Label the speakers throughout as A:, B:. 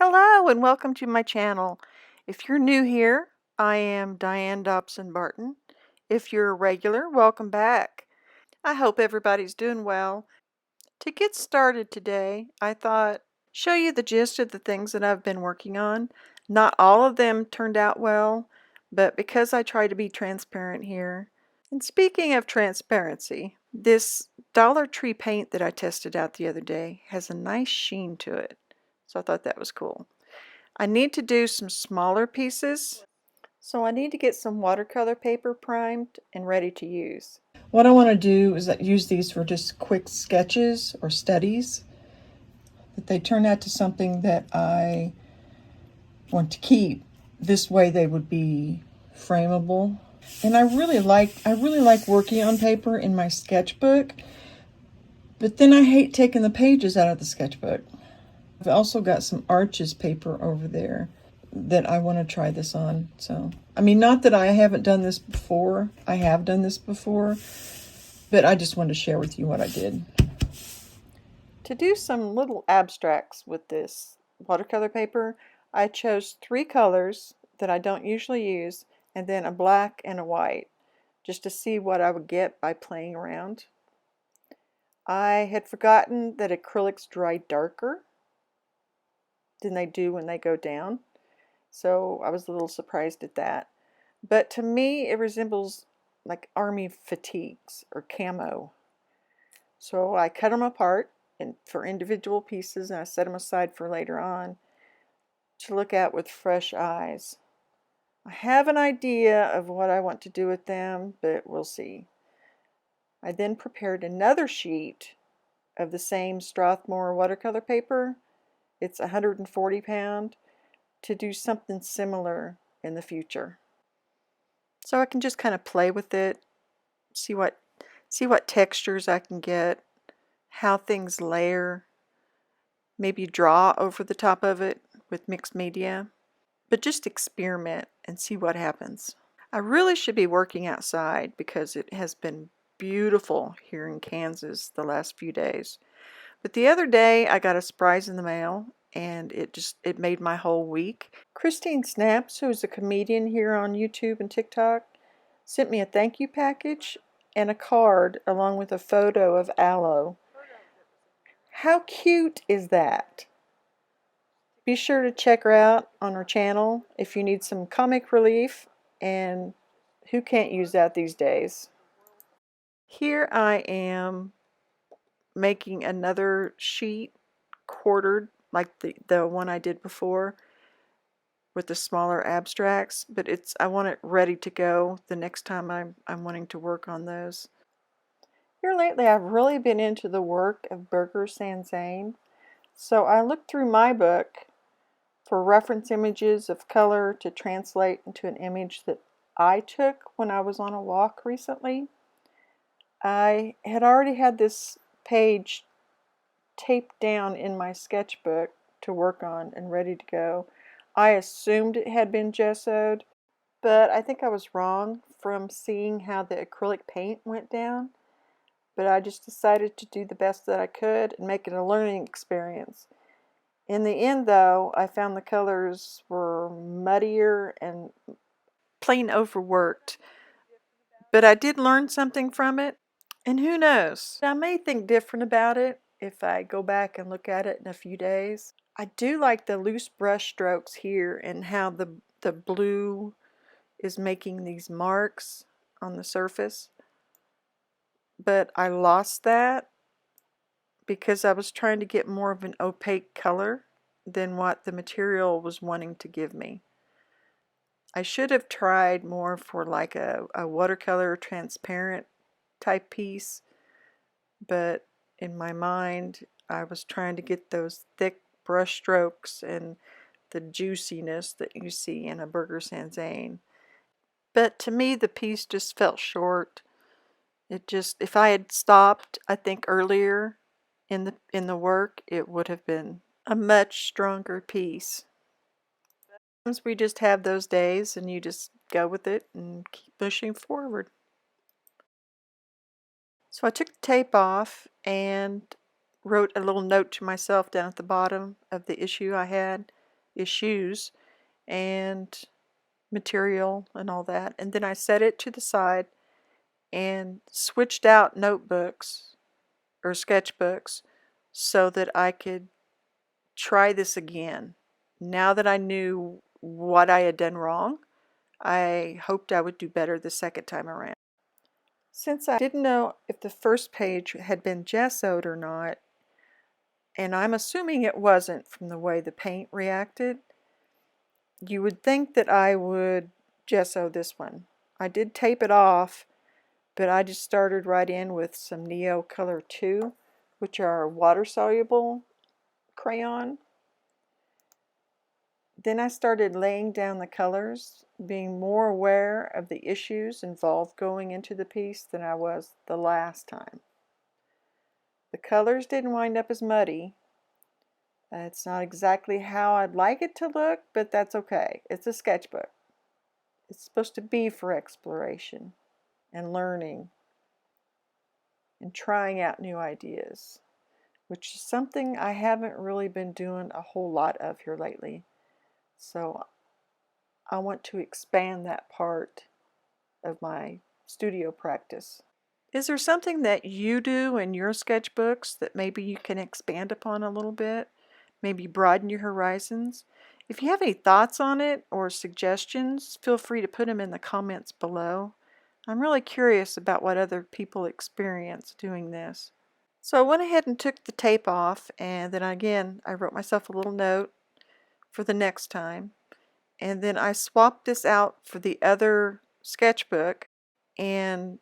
A: Hello and welcome to my channel. If you're new here, I am Diane Dobson Barton. If you're a regular, welcome back. I hope everybody's doing well. To get started today, I thought show you the gist of the things that I've been working on. Not all of them turned out well, but because I try to be transparent here. And speaking of transparency, this Dollar Tree paint that I tested out the other day has a nice sheen to it. So I thought that was cool. I need to do some smaller pieces, so I need to get some watercolor paper primed and ready to use. What I want to do is use these for just quick sketches or studies, that they turn out to something that I want to keep. This way they would be frameable. And I really like working on paper in my sketchbook, but then I hate taking the pages out of the sketchbook. I've also got some Arches paper over there that I want to try this on. So, I mean, not that I haven't done this before. I have done this before, but I just wanted to share with you what I did. To do some little abstracts with this watercolor paper, I chose 3 colors that I don't usually use, and then a black and a white, just to see what I would get by playing around. I had forgotten that acrylics dry darker than they do when they go down, so I was a little surprised at that. But to me, it resembles like army fatigues or camo. So I cut them apart for individual pieces, and I set them aside for later on to look at with fresh eyes. I have an idea of what I want to do with them, but we'll see. I then prepared another sheet of the same Strathmore watercolor paper. It's 140 pound, to do something similar in the future. So I can just kind of play with it, see what textures I can get, how things layer, maybe draw over the top of it with mixed media, but just experiment and see what happens. I really should be working outside because it has been beautiful here in Kansas the last few days. But the other day I got a surprise in the mail, and it made my whole week. Christine Snaps, who is a comedian here on YouTube and TikTok, sent me a thank you package and a card along with a photo of Alla. How cute is that? Be sure to check her out on her channel if you need some comic relief, and who can't use that these days? Here I am making another sheet quartered like the one I did before with the smaller abstracts, but I want it ready to go the next time I'm wanting to work on those. Here lately I've really been into the work of Berger Sanzane, so I looked through my book for reference images of color to translate into an image that I took when I was on a walk recently. I had already had this page taped down in my sketchbook to work on and ready to go. I assumed it had been gessoed, but I think I was wrong from seeing how the acrylic paint went down. But I just decided to do the best that I could and make it a learning experience. In the end, though, I found the colors were muddier and plain overworked. But I did learn something from it, and who knows? I may think different about it if I go back and look at it in a few days. I do like the loose brush strokes here and how the blue is making these marks on the surface. But I lost that because I was trying to get more of an opaque color than what the material was wanting to give me. I should have tried more for like a watercolor transparent type piece, but in my mind I was trying to get those thick brush strokes and the juiciness that you see in a Berger Sanzane. But to me the piece just felt short. If I had stopped, I think earlier in the work, it would have been a much stronger piece. Sometimes we just have those days and you just go with it and keep pushing forward. So I took the tape off and wrote a little note to myself down at the bottom of the issue I had issues and material and all that. And then I set it to the side and switched out notebooks or sketchbooks so that I could try this again. Now that I knew what I had done wrong, I hoped I would do better the second time around. Since I didn't know if the first page had been gessoed or not, and I'm assuming it wasn't from the way the paint reacted, you would think that I would gesso this one. I did tape it off, but I just started right in with some Neo Color 2, which are water-soluble crayon. Then I started laying down the colors, being more aware of the issues involved going into the piece than I was the last time. The colors didn't wind up as muddy. It's not exactly how I'd like it to look, but that's okay. It's a sketchbook. It's supposed to be for exploration and learning and trying out new ideas, which is something I haven't really been doing a whole lot of here lately. So I want to expand that part of my studio practice. Is there something that you do in your sketchbooks that maybe you can expand upon a little bit? Maybe broaden your horizons? If you have any thoughts on it or suggestions, feel free to put them in the comments below. I'm really curious about what other people experience doing this. So I went ahead and took the tape off, and then again I wrote myself a little note for the next time. And then I swapped this out for the other sketchbook and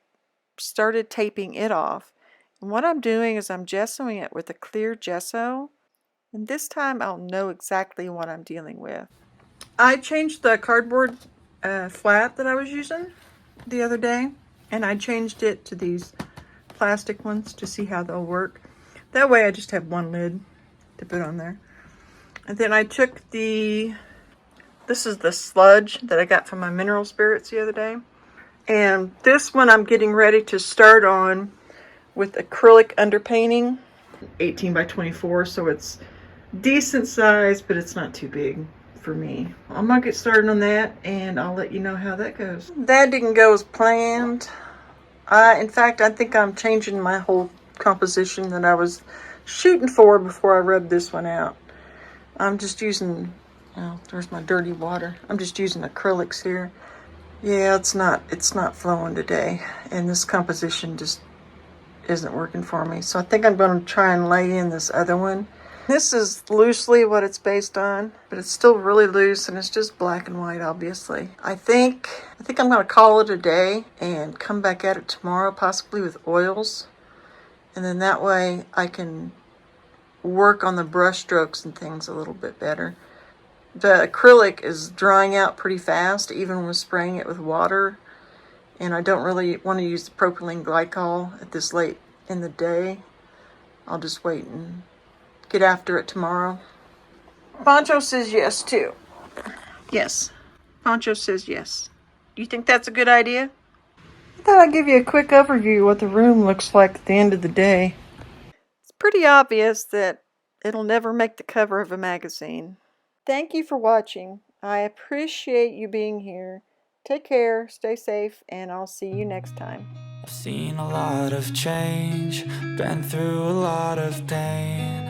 A: started taping it off. And what I'm doing is I'm gessoing it with a clear gesso, and this time I'll know exactly what I'm dealing with. I changed the cardboard flat that I was using the other day, and I changed it to these plastic ones to see how they'll work. That way I just have one lid to put on there. And then I took this is the sludge that I got from my mineral spirits the other day. And this one I'm getting ready to start on with acrylic underpainting, 18 by 24, so it's decent size, but it's not too big for me. I'm gonna get started on that, and I'll let you know how that goes. That didn't go as planned. In fact, I think I'm changing my whole composition that I was shooting for before I rubbed this one out. I'm just using, oh, there's my dirty water. I'm just using acrylics here. Yeah, it's not flowing today, and this composition just isn't working for me. So I think I'm going to try and lay in this other one. This is loosely what it's based on, but it's still really loose, and it's just black and white, obviously. I think I'm going to call it a day and come back at it tomorrow, possibly with oils. And then that way I can work on the brush strokes and things a little bit better. The acrylic is drying out pretty fast, even with spraying it with water. And I don't really want to use the propylene glycol at this late in the day. I'll just wait and get after it tomorrow. Poncho says yes, too. Yes. Poncho says yes. Do you think that's a good idea? I thought I'd give you a quick overview of what the room looks like at the end of the day. It's pretty obvious that it'll never make the cover of a magazine. Thank you for watching. I appreciate you being here. Take care, stay safe, and I'll see you next time.
B: I've seen a lot of change, been through a lot of pain.